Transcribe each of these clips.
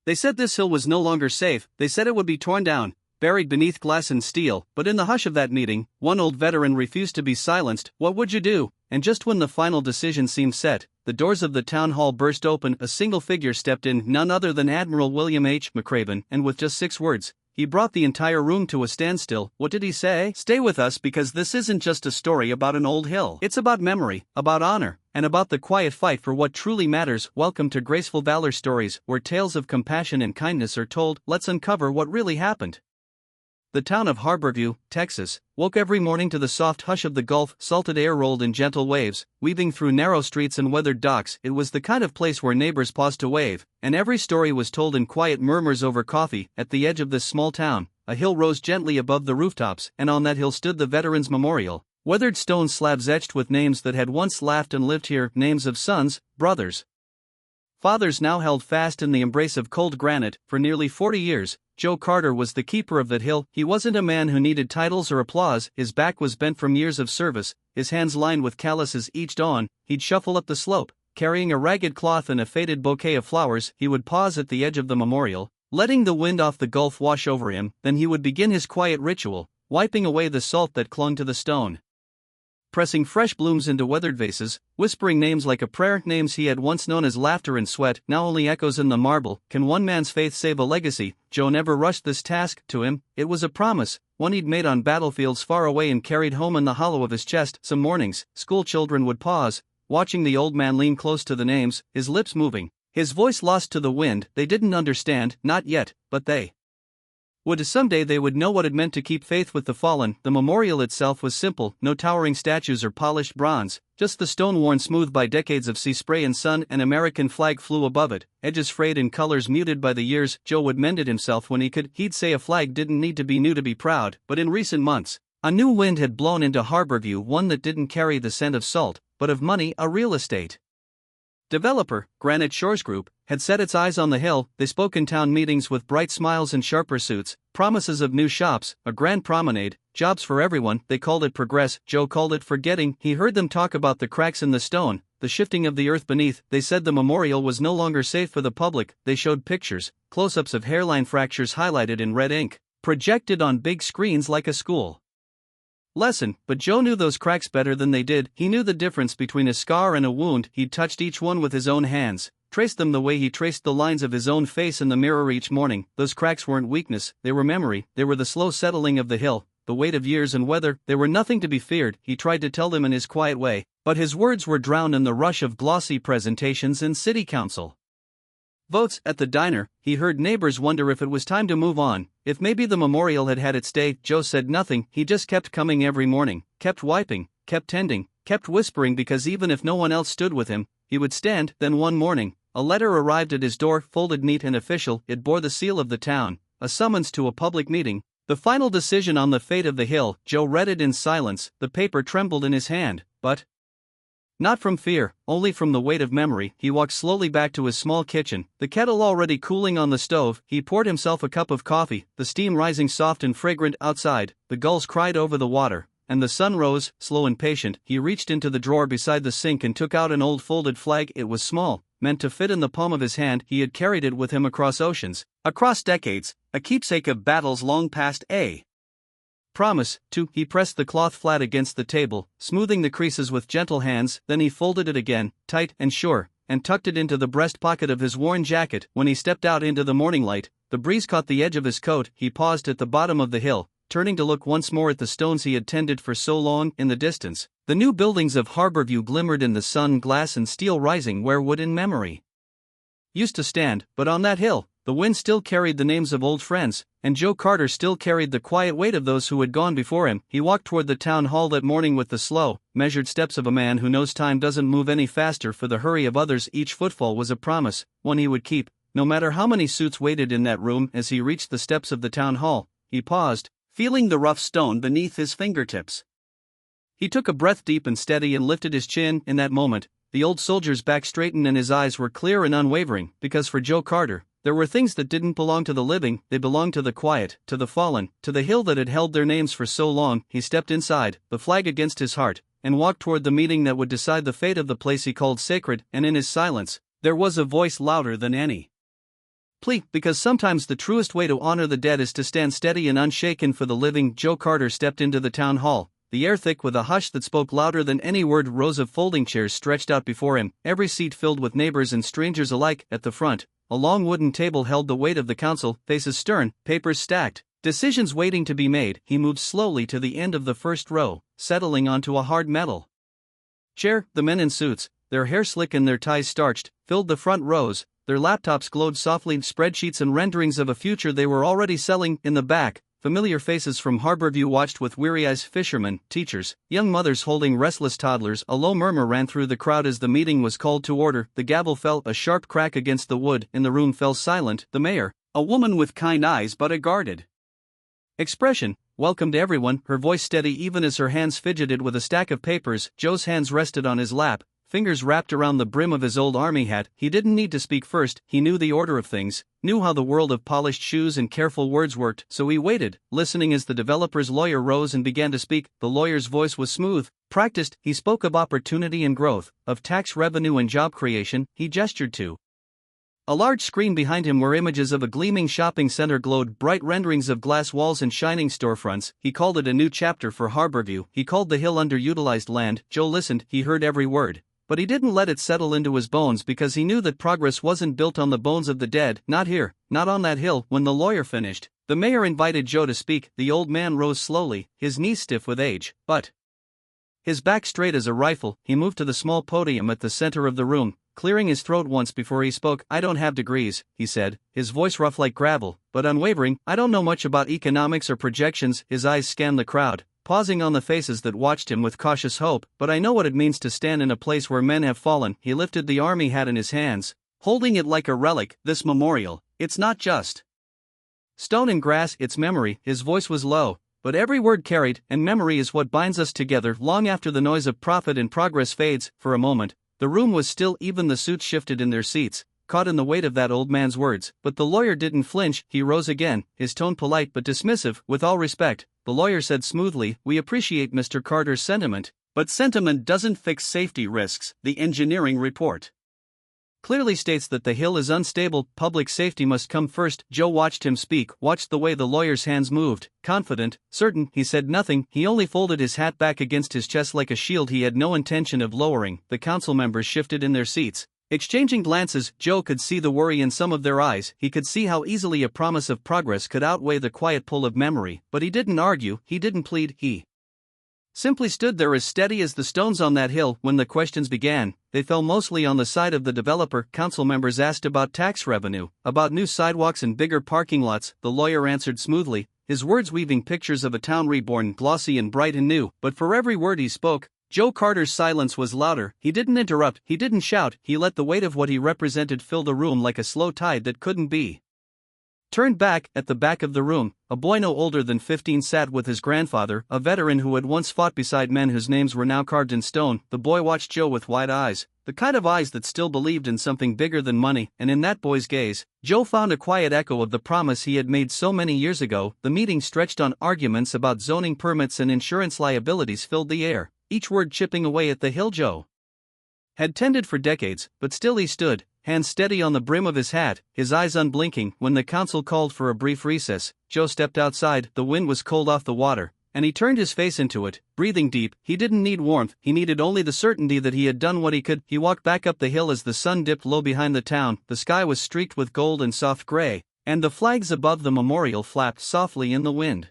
They said this hill was no longer safe, they said it would be torn down, buried beneath glass and steel, but in the hush of that meeting, one old veteran refused to be silenced. What would you do? And just when the final decision seemed set, the doors of the town hall burst open. A single figure stepped in, none other than Admiral William H. McRaven, and with just 6 words, he brought the entire room to a standstill. What did he say? Stay with us, because this isn't just a story about an old hill. It's about memory, about honor, and about the quiet fight for what truly matters. Welcome to Graceful Valor Stories, where tales of compassion and kindness are told. Let's uncover what really happened. The town of Harborview, Texas, woke every morning to the soft hush of the Gulf. Salted air rolled in gentle waves, weaving through narrow streets and weathered docks. It was the kind of place where neighbors paused to wave, and every story was told in quiet murmurs over coffee. At the edge of this small town, a hill rose gently above the rooftops, and on that hill stood the Veterans Memorial. Weathered stone slabs etched with names that had once laughed and lived here, names of sons, brothers, fathers now held fast in the embrace of cold granite. For nearly 40 years, Joe Carter was the keeper of that hill. He wasn't a man who needed titles or applause. His back was bent from years of service, his hands lined with calluses. Each dawn, he'd shuffle up the slope, carrying a ragged cloth and a faded bouquet of flowers. He would pause at the edge of the memorial, letting the wind off the Gulf wash over him. Then he would begin his quiet ritual, wiping away the salt that clung to the stone, pressing fresh blooms into weathered vases, whispering names like a prayer, names he had once known as laughter and sweat, now only echoes in the marble. Can one man's faith save a legacy? Joe never rushed this task. To him, it was a promise, one he'd made on battlefields far away and carried home in the hollow of his chest. Some mornings, school children would pause, watching the old man lean close to the names, his lips moving, his voice lost to the wind. They didn't understand, not yet, but they would. Someday they would know what it meant to keep faith with the fallen. The memorial itself was simple, no towering statues or polished bronze, just the stone worn smooth by decades of sea spray and sun. An American flag flew above it, edges frayed and colors muted by the years. Joe would mend it himself when he could. He'd say a flag didn't need to be new to be proud. But in recent months, a new wind had blown into Harborview, one that didn't carry the scent of salt, but of money. A real estate developer, Granite Shores Group, had set its eyes on the hill. They spoke in town meetings with bright smiles and sharp pursuits, promises of new shops, a grand promenade, jobs for everyone. They called it progress, Joe called it forgetting. He heard them talk about the cracks in the stone, the shifting of the earth beneath. They said the memorial was no longer safe for the public. They showed pictures, close-ups of hairline fractures highlighted in red ink, projected on big screens like a school lesson. But Joe knew those cracks better than they did. He knew the difference between a scar and a wound. He'd touched each one with his own hands, traced them the way he traced the lines of his own face in the mirror each morning. Those cracks weren't weakness, they were memory. They were the slow settling of the hill, the weight of years and weather. They were nothing to be feared. He tried to tell them in his quiet way, but his words were drowned in the rush of glossy presentations and city council votes. At the diner, he heard neighbors wonder if it was time to move on, if maybe the memorial had had its day. Joe said nothing. He just kept coming every morning, kept wiping, kept tending, kept whispering, because even if no one else stood with him, he would stand. Then one morning, a letter arrived at his door, folded neat and official. It bore the seal of the town, a summons to a public meeting, the final decision on the fate of the hill. Joe read it in silence. The paper trembled in his hand, but not from fear, only from the weight of memory. He walked slowly back to his small kitchen, the kettle already cooling on the stove. He poured himself a cup of coffee, the steam rising soft and fragrant outside. The gulls cried over the water, and the sun rose, slow and patient. He reached into the drawer beside the sink and took out an old folded flag. It was small, meant to fit in the palm of his hand. He had carried it with him across oceans, across decades, a keepsake of battles long past. A promise, too. He pressed the cloth flat against the table, smoothing the creases with gentle hands. Then he folded it again, tight and sure, and tucked it into the breast pocket of his worn jacket. When he stepped out into the morning light, the breeze caught the edge of his coat. He paused at the bottom of the hill, turning to look once more at the stones he had tended for so long. In the distance, the new buildings of Harborview glimmered in the sun, glass and steel rising where wood in memory used to stand. But on that hill, the wind still carried the names of old friends, and Joe Carter still carried the quiet weight of those who had gone before him. He walked toward the town hall that morning with the slow, measured steps of a man who knows time doesn't move any faster for the hurry of others. Each footfall was a promise, one he would keep, no matter how many suits waited in that room. As he reached the steps of the town hall, he paused, feeling the rough stone beneath his fingertips. He took a breath deep and steady and lifted his chin. In that moment, the old soldier's back straightened and his eyes were clear and unwavering, because for Joe Carter, there were things that didn't belong to the living. They belonged to the quiet, to the fallen, to the hill that had held their names for so long. He stepped inside, the flag against his heart, and walked toward the meeting that would decide the fate of the place he called sacred. And in his silence, there was a voice louder than any Because sometimes the truest way to honor the dead is to stand steady and unshaken for the living. Joe Carter stepped into the town hall, the air thick with a hush that spoke louder than any word. Rows of folding chairs stretched out before him, every seat filled with neighbors and strangers alike. At the front, a long wooden table held the weight of the council, faces stern, papers stacked, decisions waiting to be made. He moved slowly to the end of the first row, settling onto a hard metal chair. The men in suits, their hair slick and their ties starched, filled the front rows. Their laptops glowed softly, spreadsheets and renderings of a future they were already selling. In the back, familiar faces from Harborview watched with weary eyes. Fishermen, teachers, young mothers holding restless toddlers. A low murmur ran through the crowd as the meeting was called to order. The gavel fell, a sharp crack against the wood. In the room fell silent. The mayor, a woman with kind eyes but a guarded expression, welcomed everyone, her voice steady even as her hands fidgeted with a stack of papers. Joe's hands rested on his lap, fingers wrapped around the brim of his old army hat. He didn't need to speak first, he knew the order of things, knew how the world of polished shoes and careful words worked, so he waited, listening as the developer's lawyer rose and began to speak. The lawyer's voice was smooth, practiced. He spoke of opportunity and growth, of tax revenue and job creation. He gestured to a large screen behind him where images of a gleaming shopping center glowed, bright renderings of glass walls and shining storefronts. He called it a new chapter for Harborview. He called the hill underutilized land. Joe listened, he heard every word. But he didn't let it settle into his bones because he knew that progress wasn't built on the bones of the dead, not here, not on that hill. When the lawyer finished, the mayor invited Joe to speak. The old man rose slowly, his knees stiff with age, but his back straight as a rifle. He moved to the small podium at the center of the room, clearing his throat once before he spoke. I don't have degrees, he said, his voice rough like gravel, but unwavering. I don't know much about economics or projections. His eyes scanned the crowd, pausing on the faces that watched him with cautious hope, but I know what it means to stand in a place where men have fallen. He lifted the army hat in his hands, holding it like a relic. This memorial, it's not just stone and grass, it's memory. His voice was low, but every word carried, and memory is what binds us together long after the noise of profit and progress fades. For a moment, the room was still, even the suits shifted in their seats, caught in the weight of that old man's words. But the lawyer didn't flinch. He rose again, his tone polite but dismissive. With all respect, the lawyer said smoothly, we appreciate Mr. Carter's sentiment, but sentiment doesn't fix safety risks. The engineering report clearly states that the hill is unstable. Public safety must come first. Joe watched him speak, watched the way the lawyer's hands moved, confident, certain. He said nothing, he only folded his hat back against his chest like a shield he had no intention of lowering. The council members shifted in their seats, exchanging glances. Joe could see the worry in some of their eyes. He could see how easily a promise of progress could outweigh the quiet pull of memory. But he didn't argue, he didn't plead, he simply stood there as steady as the stones on that hill. When the questions began, they fell mostly on the side of the developer. Council members asked about tax revenue, about new sidewalks and bigger parking lots. The lawyer answered smoothly, his words weaving pictures of a town reborn, glossy and bright and new. But for every word he spoke, Joe Carter's silence was louder. He didn't interrupt, he didn't shout, he let the weight of what he represented fill the room like a slow tide that couldn't be turned back. At the back of the room, a boy no older than 15 sat with his grandfather, a veteran who had once fought beside men whose names were now carved in stone. The boy watched Joe with wide eyes, the kind of eyes that still believed in something bigger than money, and in that boy's gaze, Joe found a quiet echo of the promise he had made so many years ago. The meeting stretched on. Arguments about zoning permits and insurance liabilities filled the air, each word chipping away at the hill Joe had tended for decades. But still he stood, hands steady on the brim of his hat, his eyes unblinking. When the council called for a brief recess, Joe stepped outside. The wind was cold off the water, and he turned his face into it, breathing deep. He didn't need warmth, he needed only the certainty that he had done what he could. He walked back up the hill as the sun dipped low behind the town. The sky was streaked with gold and soft gray, and the flags above the memorial flapped softly in the wind.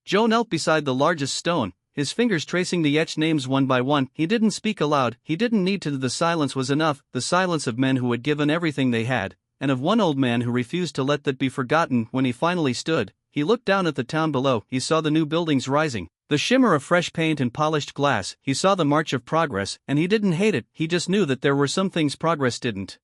Joe knelt beside the largest stone, his fingers tracing the etched names one by one. He didn't speak aloud, he didn't need to. The silence was enough, the silence of men who had given everything they had, and of one old man who refused to let that be forgotten. When he finally stood, he looked down at the town below. He saw the new buildings rising, the shimmer of fresh paint and polished glass. He saw the march of progress, and he didn't hate it. He just knew that there were some things progress didn't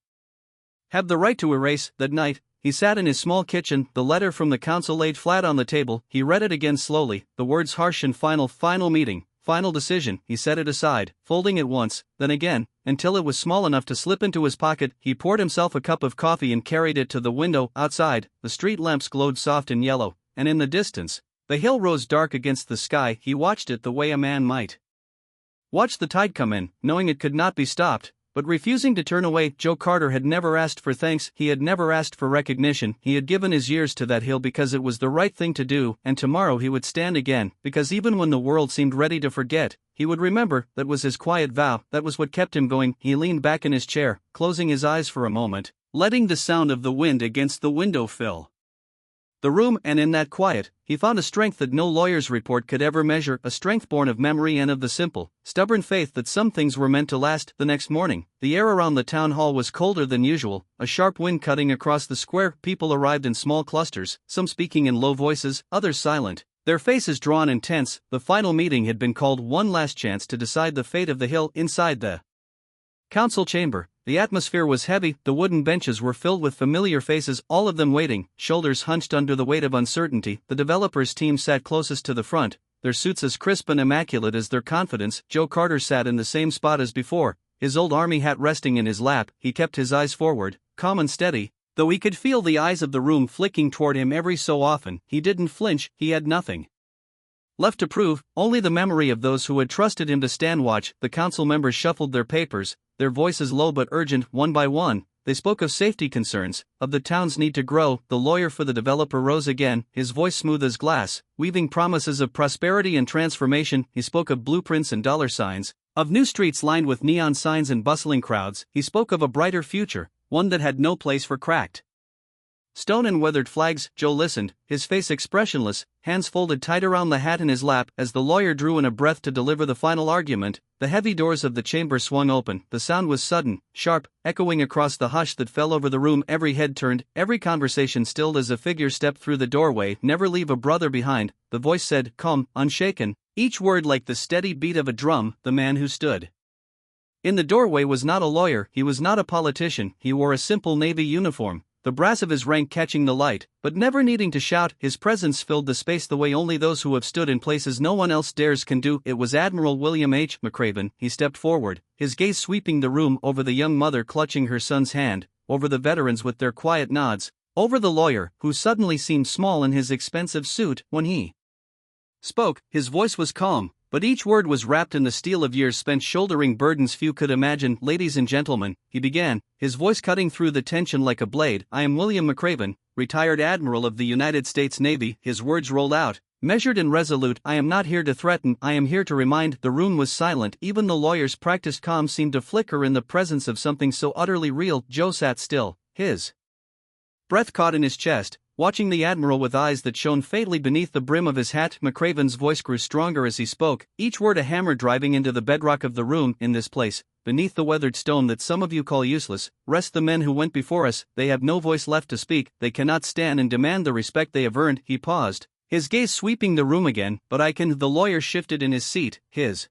have the right to erase. That night, he sat in his small kitchen, the letter from the council laid flat on the table. He read it again slowly, the words harsh and final. Final meeting, final decision. He set it aside, folding it once, then again, until it was small enough to slip into his pocket. He poured himself a cup of coffee and carried it to the window. Outside, the street lamps glowed soft and yellow, and in the distance, the hill rose dark against the sky. He watched it the way a man might watch the tide come in, knowing it could not be stopped, but refusing to turn away. Joe Carter had never asked for thanks, he had never asked for recognition, he had given his years to that hill because it was the right thing to do, and tomorrow he would stand again, because even when the world seemed ready to forget, he would remember. That was his quiet vow, that was what kept him going. He leaned back in his chair, closing his eyes for a moment, letting the sound of the wind against the window fill the room, and in that quiet, he found a strength that no lawyer's report could ever measure, a strength born of memory and of the simple, stubborn faith that some things were meant to last. The next morning, the air around the town hall was colder than usual, a sharp wind cutting across the square. People arrived in small clusters, some speaking in low voices, others silent, their faces drawn and tense. The final meeting had been called, one last chance to decide the fate of the hill. Inside the council chamber, the atmosphere was heavy, the wooden benches were filled with familiar faces, all of them waiting, shoulders hunched under the weight of uncertainty. The developers' team sat closest to the front, their suits as crisp and immaculate as their confidence. Joe Carter sat in the same spot as before, his old army hat resting in his lap. He kept his eyes forward, calm and steady, though he could feel the eyes of the room flicking toward him every so often. He didn't flinch, he had nothing left to prove, only the memory of those who had trusted him to stand watch. The council members shuffled their papers, their voices low but urgent. One by one, they spoke of safety concerns, of the town's need to grow. The lawyer for the developer rose again, his voice smooth as glass, weaving promises of prosperity and transformation. He spoke of blueprints and dollar signs, of new streets lined with neon signs and bustling crowds. He spoke of a brighter future, one that had no place for cracked stone and weathered flags. Joe listened, his face expressionless, hands folded tight around the hat in his lap. As the lawyer drew in a breath to deliver the final argument, the heavy doors of the chamber swung open. The sound was sudden, sharp, echoing across the hush that fell over the room. Every head turned, every conversation stilled as a figure stepped through the doorway. Never leave a brother behind, the voice said, calm, unshaken, each word like the steady beat of a drum. The man who stood in the doorway was not a lawyer, he was not a politician, he wore a simple navy uniform, the brass of his rank catching the light, but never needing to shout. His presence filled the space the way only those who have stood in places no one else dares can do. It was Admiral William H. McRaven. He stepped forward, his gaze sweeping the room, over the young mother clutching her son's hand, over the veterans with their quiet nods, over the lawyer, who suddenly seemed small in his expensive suit. When he spoke, his voice was calm, but each word was wrapped in the steel of years spent shouldering burdens few could imagine. Ladies and gentlemen, he began, his voice cutting through the tension like a blade, I am William McRaven, retired Admiral of the United States Navy. His words rolled out, measured and resolute. I am not here to threaten, I am here to remind. The room was silent, even the lawyer's practiced calm seemed to flicker in the presence of something so utterly real. Joe sat still, his breath caught in his chest, watching the Admiral with eyes that shone faintly beneath the brim of his hat. McRaven's voice grew stronger as he spoke, each word a hammer driving into the bedrock of the room. In this place, beneath the weathered stone that some of you call useless, rest the men who went before us. They have no voice left to speak, they cannot stand and demand the respect they have earned. He paused, his gaze sweeping the room again. But I can. The lawyer shifted in his seat, his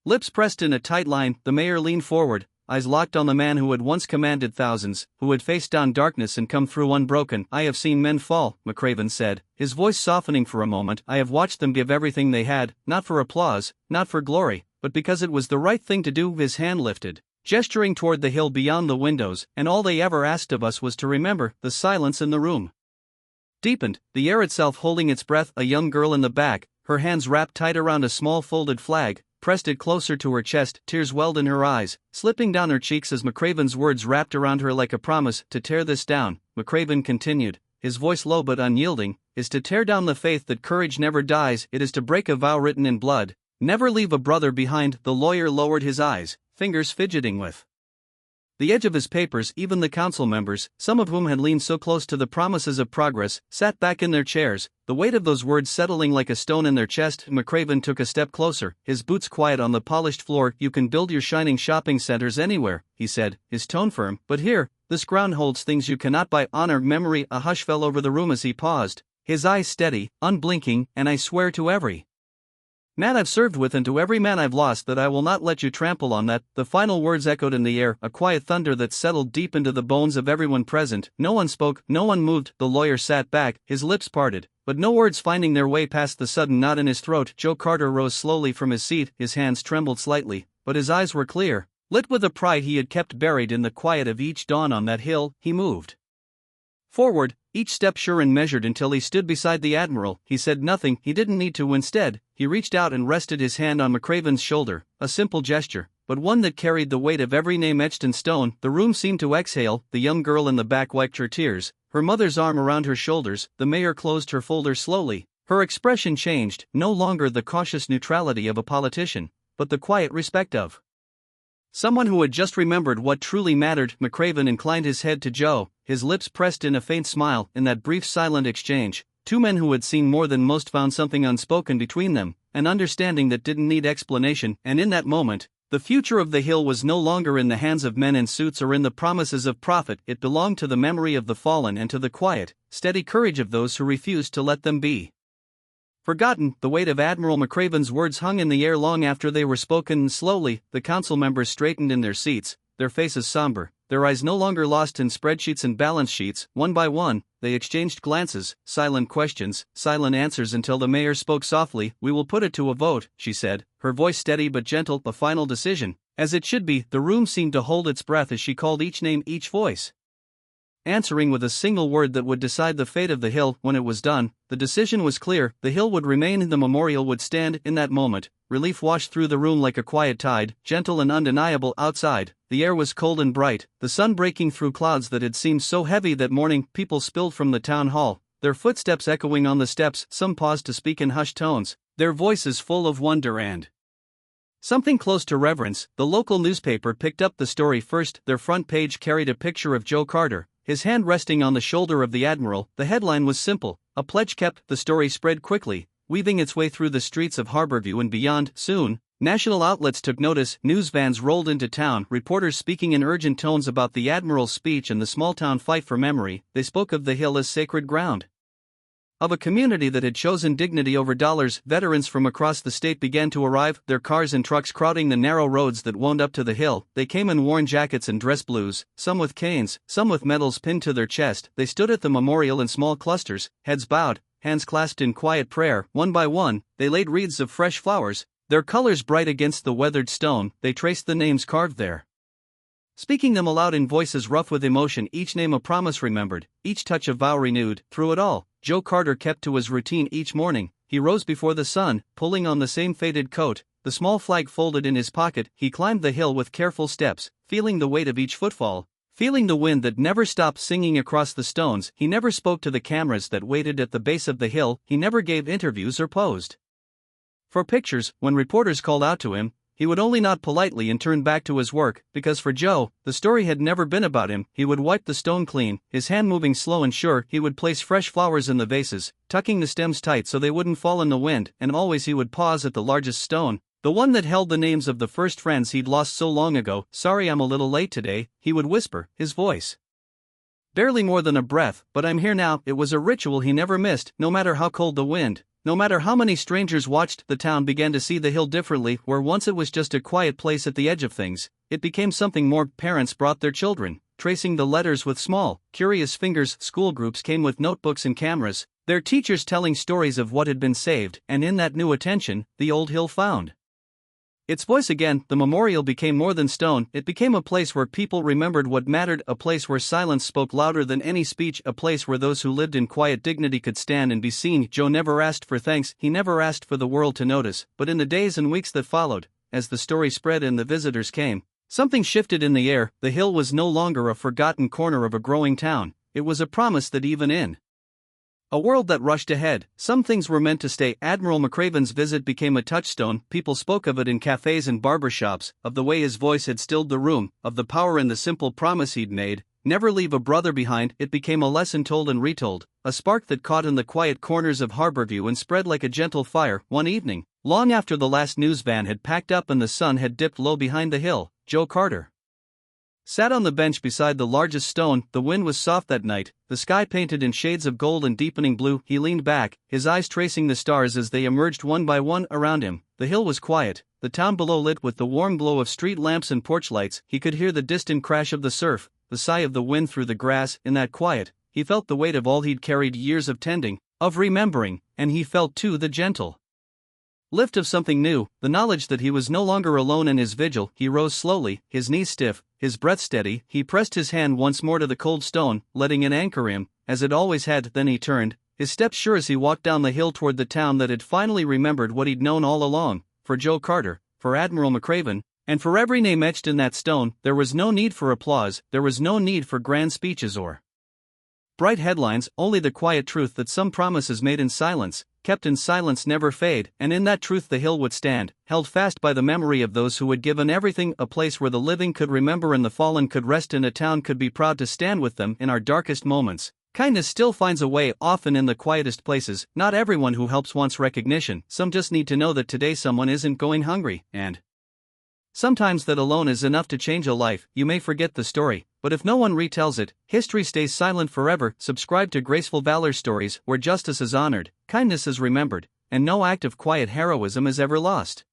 lips pressed in a tight line. The mayor leaned forward, eyes locked on the man who had once commanded thousands, who had faced down darkness and come through unbroken. I have seen men fall, McRaven said, his voice softening for a moment. I have watched them give everything they had, not for applause, not for glory, but because it was the right thing to do. His hand lifted, gesturing toward the hill beyond the windows, and all they ever asked of us was to remember. The silence in the room deepened, the air itself holding its breath. A young girl in the back, her hands wrapped tight around a small folded flag, pressed it closer to her chest. Tears welled in her eyes, slipping down her cheeks as McRaven's words wrapped around her like a promise. To tear this down, McRaven continued, his voice low but unyielding, is to tear down the faith that courage never dies. It is to break a vow written in blood, never leave a brother behind. The lawyer lowered his eyes, fingers fidgeting with the edge of his papers. Even the council members, some of whom had leaned so close to the promises of progress, sat back in their chairs, the weight of those words settling like a stone in their chest. McRaven took a step closer, his boots quiet on the polished floor. You can build your shining shopping centers anywhere, he said, his tone firm, but here, this ground holds things you cannot buy. Honor, memory. A hush fell over the room as he paused, his eyes steady, unblinking. And I swear to every man I've served with and to every man I've lost that I will not let you trample on that. The final words echoed in the air, a quiet thunder that settled deep into the bones of everyone present. No one spoke, no one moved. The lawyer sat back, his lips parted, but no words finding their way past the sudden knot in his throat. Joe Carter rose slowly from his seat, his hands trembled slightly, but his eyes were clear, lit with a pride he had kept buried in the quiet of each dawn on that hill. He moved forward, each step sure and measured, until he stood beside the Admiral. He said nothing, he didn't need to. Instead, he reached out and rested his hand on McRaven's shoulder, a simple gesture, but one that carried the weight of every name etched in stone. The room seemed to exhale. The young girl in the back wiped her tears, her mother's arm around her shoulders. The mayor closed her folder slowly. Her expression changed, no longer the cautious neutrality of a politician, but the quiet respect of someone who had just remembered what truly mattered. McRaven inclined his head to Joe, his lips pressed in a faint smile. In that brief silent exchange, two men who had seen more than most found something unspoken between them, an understanding that didn't need explanation. And in that moment, the future of the Hill was no longer in the hands of men in suits or in the promises of profit. It belonged to the memory of the fallen and to the quiet, steady courage of those who refused to let them be forgotten. The weight of Admiral McRaven's words hung in the air long after they were spoken, and slowly, the council members straightened in their seats, their faces somber, their eyes no longer lost in spreadsheets and balance sheets. One by one, they exchanged glances, silent questions, silent answers, until the mayor spoke softly. "We will put it to a vote," she said, her voice steady but gentle. "A final decision, as it should be." The room seemed to hold its breath as she called each name, each voice answering with a single word that would decide the fate of the Hill. When it was done, the decision was clear. The Hill would remain, the memorial would stand. In that moment, relief washed through the room like a quiet tide, gentle and undeniable. Outside, the air was cold and bright, the sun breaking through clouds that had seemed so heavy that morning. People spilled from the town hall, their footsteps echoing on the steps. Some paused to speak in hushed tones, their voices full of wonder and something close to reverence. The local newspaper picked up the story first. Their front page carried a picture of Joe Carter, his hand resting on the shoulder of the admiral. The headline was simple: "A pledge kept." The story spread quickly, weaving its way through the streets of Harborview and beyond. Soon, national outlets took notice. News vans rolled into town, reporters speaking in urgent tones about the admiral's speech and the small-town fight for memory. They spoke of the Hill as sacred ground, of a community that had chosen dignity over dollars. Veterans from across the state began to arrive, their cars and trucks crowding the narrow roads that wound up to the Hill. They came in worn jackets and dress blues, some with canes, some with medals pinned to their chest. They stood at the memorial in small clusters, heads bowed, hands clasped in quiet prayer. One by one, they laid wreaths of fresh flowers, their colors bright against the weathered stone. They traced the names carved there, speaking them aloud in voices rough with emotion, each name a promise remembered, each touch a vow renewed. Through it all, Joe Carter kept to his routine. Each morning, he rose before the sun, pulling on the same faded coat, the small flag folded in his pocket. He climbed the hill with careful steps, feeling the weight of each footfall, feeling the wind that never stopped singing across the stones. He never spoke to the cameras that waited at the base of the hill. He never gave interviews or posed for pictures. When reporters called out to him, he would only nod politely and turn back to his work, because for Joe, the story had never been about him. He would wipe the stone clean, his hand moving slow and sure. He would place fresh flowers in the vases, tucking the stems tight so they wouldn't fall in the wind, and always he would pause at the largest stone, the one that held the names of the first friends he'd lost so long ago. "Sorry I'm a little late today," he would whisper, his voice barely more than a breath, "but I'm here now." It was a ritual he never missed, no matter how cold the wind. No matter how many strangers watched, the town began to see the Hill differently. Where once it was just a quiet place at the edge of things, it became something more. Parents brought their children, tracing the letters with small, curious fingers. School groups came with notebooks and cameras, their teachers telling stories of what had been saved. And in that new attention, the old Hill found its voice again. The memorial became more than stone, it became a place where people remembered what mattered, a place where silence spoke louder than any speech, a place where those who lived in quiet dignity could stand and be seen. Joe never asked for thanks, he never asked for the world to notice, but in the days and weeks that followed, as the story spread and the visitors came, something shifted in the air. The Hill was no longer a forgotten corner of a growing town, it was a promise that even in a world that rushed ahead, some things were meant to stay. Admiral McRaven's visit became a touchstone. People spoke of it in cafes and barbershops, of the way his voice had stilled the room, of the power in the simple promise he'd made: never leave a brother behind. It became a lesson told and retold, a spark that caught in the quiet corners of Harborview and spread like a gentle fire. One evening, long after the last news van had packed up and the sun had dipped low behind the hill, Joe Carter sat on the bench beside the largest stone. The wind was soft that night, the sky painted in shades of gold and deepening blue. He leaned back, his eyes tracing the stars as they emerged one by one around him. The hill was quiet, the town below lit with the warm glow of street lamps and porch lights. He could hear the distant crash of the surf, the sigh of the wind through the grass. In that quiet, he felt the weight of all he'd carried, years of tending, of remembering, and he felt too the gentle lift of something new, the knowledge that he was no longer alone in his vigil. He rose slowly, his knees stiff, his breath steady. He pressed his hand once more to the cold stone, letting it anchor him, as it always had. Then he turned, his steps sure as he walked down the hill toward the town that had finally remembered what he'd known all along. For Joe Carter, for Admiral McRaven, And for every name etched in that stone, there was no need for applause, there was no need for grand speeches or bright headlines, only the quiet truth that some promises made in silence, kept in silence never fade, and in that truth the hill would stand, held fast by the memory of those who had given everything, a place where the living could remember and the fallen could rest, in a town could be proud to stand with them in our darkest moments. Kindness still finds a way, often in the quietest places. Not everyone who helps wants recognition, some just need to know that today someone isn't going hungry, and sometimes that alone is enough to change a life. You may forget the story, but if no one retells it, history stays silent forever. Subscribe to Graceful Valor Stories, where justice is honored, kindness is remembered, and no act of quiet heroism is ever lost.